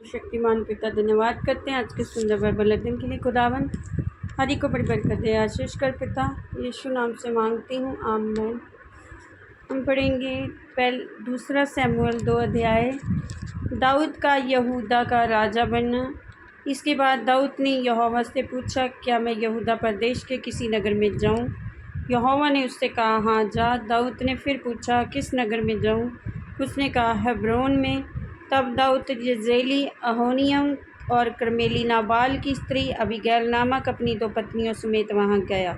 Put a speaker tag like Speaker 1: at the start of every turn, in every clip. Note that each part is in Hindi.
Speaker 1: शक्तिमान पिता धन्यवाद करते हैं आज के सुंदर बाइबल अध्ययन के लिए। खुदावन हरि को बड़ी बरकत दे, आशीष कर पिता, यीशु नाम से मांगती हूँ, आमीन। हम पढ़ेंगे दूसरा शमूएल 2 अध्याय। दाऊद का यहूदा का राजा बनना। इसके बाद दाऊद ने यहोवा से पूछा, क्या मैं यहूदा प्रदेश के किसी नगर में जाऊँ? यहोवा ने उससे कहा, हाँ जा। दाऊद ने फिर पूछा, किस नगर में जाऊँ? उसने कहा, हेब्रोन में। तब दाऊद यजेली, अहोनियम और कर्मेली नाबाल की स्त्री अबीगैल नामक अपनी 2 पत्नियों समेत वहाँ गया।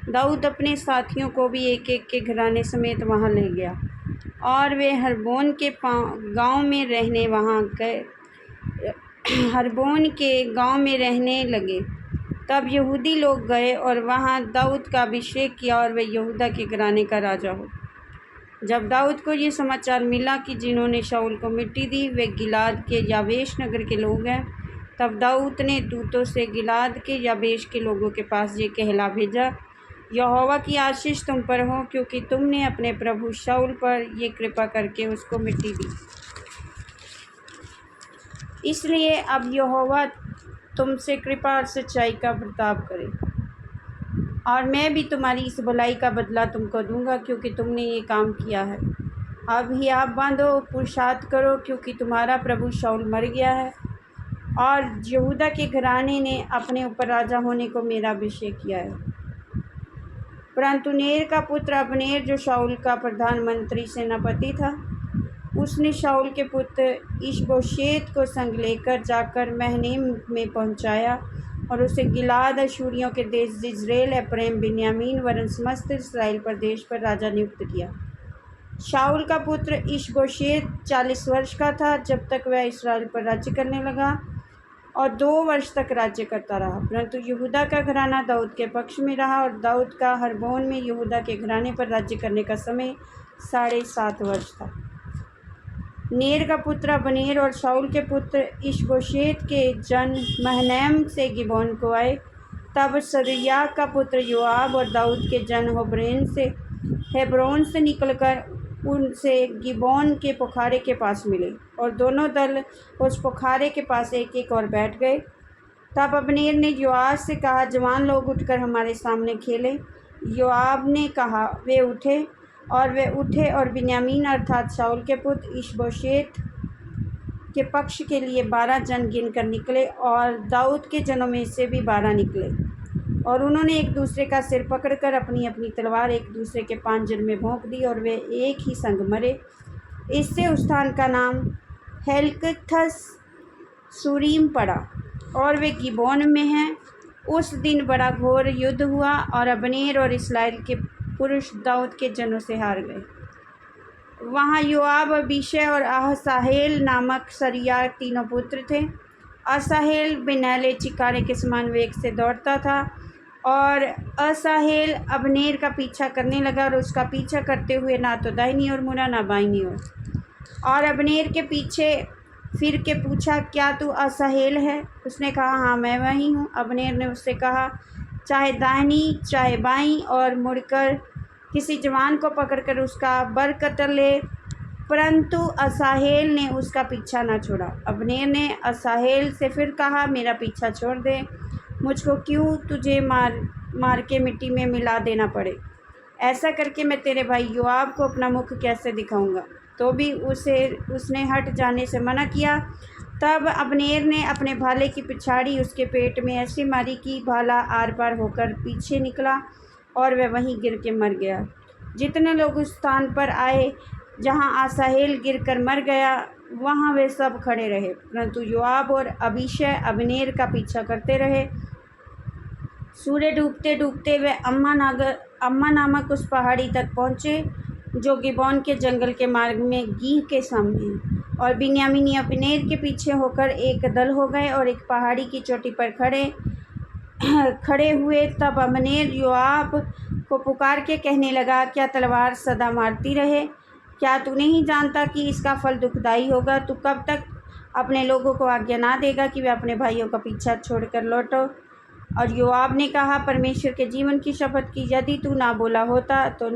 Speaker 1: दाऊद अपने साथियों को भी एक एक के घराने समेत वहाँ ले गया और वे हरबोन के गांव में रहने वहाँ गए हरबोन के गांव में रहने लगे। तब यहूदी लोग गए और वहाँ दाऊद का अभिषेक किया और वे यहूदा के घराने का राजा हो। जब दाऊद को ये समाचार मिला कि जिन्होंने शाऊल को मिट्टी दी वे गिलाद के याबेश नगर के लोग हैं, तब दाऊद ने दूतों से गिलाद के याबेश के लोगों के पास ये कहला भेजा, यहोवा की आशीष तुम पर हो, क्योंकि तुमने अपने प्रभु शाऊल पर ये कृपा करके उसको मिट्टी दी। इसलिए अब यहोवा तुमसे कृपा और सच्चाई का बर्ताव करे, और मैं भी तुम्हारी इस भलाई का बदला तुमको दूंगा, क्योंकि तुमने ये काम किया है। अब ही आप बांधो, पुरुषार्थ करो, क्योंकि तुम्हारा प्रभु शाऊल मर गया है और यहूदा के घराने ने अपने ऊपर राजा होने को मेरा अभिषेक किया है। परंतु नेर का पुत्र अबनेर, जो शाऊल का प्रधानमंत्री सेनापति था, उसने शाऊल के पुत्र इशबोशेत को संग लेकर जाकर महनेम में पहुंचाया और उसे गिलाद अशूरियों के देश इज़राइल, एप्रैम, बिन्यामीन वरन समस्त इस्राएल प्रदेश पर राजा नियुक्त किया। शाऊल का पुत्र इशबोशेत 40 वर्ष का था जब तक वह इस्राएल पर राज्य करने लगा और 2 वर्ष तक राज्य करता रहा। परंतु यहूदा का घराना दाऊद के पक्ष में रहा और दाऊद का हरबोन में यहूदा के घराने पर राज्य करने का समय 7.5 वर्ष था। नेर का पुत्र अबनेर और शाऊल के पुत्र इशबोशेत के जन महनैम से गिबोन को आए। तब सरूया का पुत्र योआब और दाऊद के जन हेब्रोन से निकलकर उनसे गिबोन के पोखारे के पास मिले और दोनों दल उस पोखारे के पास एक एक और बैठ गए। तब अबनेर ने योआब से कहा, जवान लोग उठकर हमारे सामने खेले। योआब ने कहा, वे उठे और बिन्यामीन अर्थात शाऊल के पुत्र इशबोशेत के पक्ष के लिए 12 जन गिनकर निकले और दाऊद के जनों में से भी 12 निकले और उन्होंने एक दूसरे का सिर पकड़कर अपनी अपनी तलवार एक दूसरे के पांजर में भोंक दी और वे एक ही संग मरे। इससे उस स्थान का नाम हेल्कथस सूरीम पड़ा और वे गिबोन में हैं। उस दिन बड़ा घोर युद्ध हुआ और अबनेर और इस्राएल के पुरुष दाऊद के जनों से हार गए। वहाँ योआब, अबीशै और असाहेल नामक सरूया तीनों पुत्र थे। असाहेल बिनैले चिकारे के समान वेग से दौड़ता था और असाहेल अबनेर का पीछा करने लगा और उसका पीछा करते हुए ना तो दाहिनी ओर मुड़ा ना बाईं ओर, और अबनेर के पीछे फिर के पूछा, क्या तू असाहेल है? उसने कहा, हाँ मैं वही हूँ। अबनेर ने उससे कहा, चाहे दाहिनी चाहे बाईं और मुड़कर किसी जवान को पकड़कर उसका बर कतर ले। परंतु असाहेल ने उसका पीछा न छोड़ा। अबनेर ने असाहेल से फिर कहा, मेरा पीछा छोड़ दे, मुझको क्यों तुझे मार के मिट्टी में मिला देना पड़े। ऐसा करके मैं तेरे भाई योआब को अपना मुख कैसे दिखाऊंगा? तो भी उसने हट जाने से मना किया। तब अबनेर ने अपने भाले की पिछाड़ी उसके पेट में ऐसी मारी कि भाला आर पार होकर पीछे निकला और वह वहीं गिर के मर गया। जितने लोग उस स्थान पर आए जहां असाहेल गिरकर मर गया, वहां वे सब खड़े रहे, परंतु योआब और अबीशै अबनेर का पीछा करते रहे। सूर्य डूबते डूबते वे अम्मा नामक उस पहाड़ी तक पहुँचे जो गिबोन के जंगल के मार्ग में गीह के सामने है, और बिन्यामीनी अबनेर के पीछे होकर एक दल हो गए और एक पहाड़ी की चोटी पर खड़े हुए। तब अबनेर योआब को पुकार के कहने लगा, क्या तलवार सदा मारती रहे? क्या तू नहीं जानता कि इसका फल दुखदाई होगा? तू कब तक अपने लोगों को आज्ञा ना देगा कि वे अपने भाइयों का पीछा छोड़कर लौटो? और योआब ने कहा, परमेश्वर के जीवन की शपथ की, यदि तू ना बोला होता तो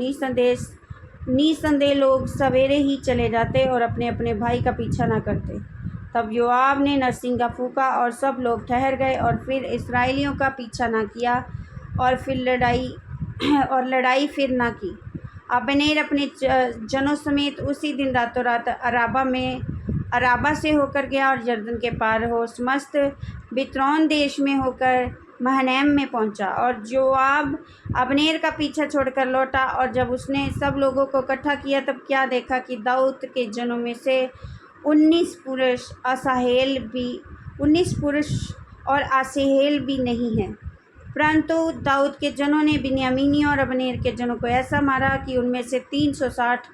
Speaker 1: निसंदेह लोग सवेरे ही चले जाते और अपने अपने भाई का पीछा ना करते। तब योआब ने नरसिंगा फूँका और सब लोग ठहर गए और फिर इस्राएलियों का पीछा न किया और लड़ाई फिर न की। अबनेर अपने जनों समेत उसी दिन रातों रात अराबा से होकर गया और यरदन के पार हो समस्त बित्रौन देश में होकर महनैम में पहुंचा। और जोआब अबनेर का पीछा छोड़कर लौटा और जब उसने सब लोगों को इकट्ठा किया तब क्या देखा कि दाऊद के जनों में से 19 पुरुष और आसेहेल भी नहीं हैं। परंतु दाऊद के जनों ने बिन्यामीनी और अबनेर के जनों को ऐसा मारा कि उनमें से 360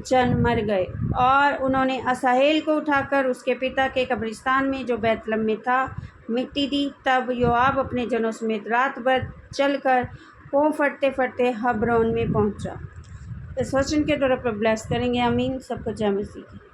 Speaker 1: जन मर गए। और उन्होंने असाहेल को उठाकर उसके पिता के कब्रिस्तान में जो बैतलहम में था मिट्टी दी। तब योआब अपने जनों समेत रात भर चलकर पाँव फटते फटते हब्रोन में पहुंचा। इस वचन के द्वारा पर ब्लेस करेंगे। आमीन। सबको जय मसीह की।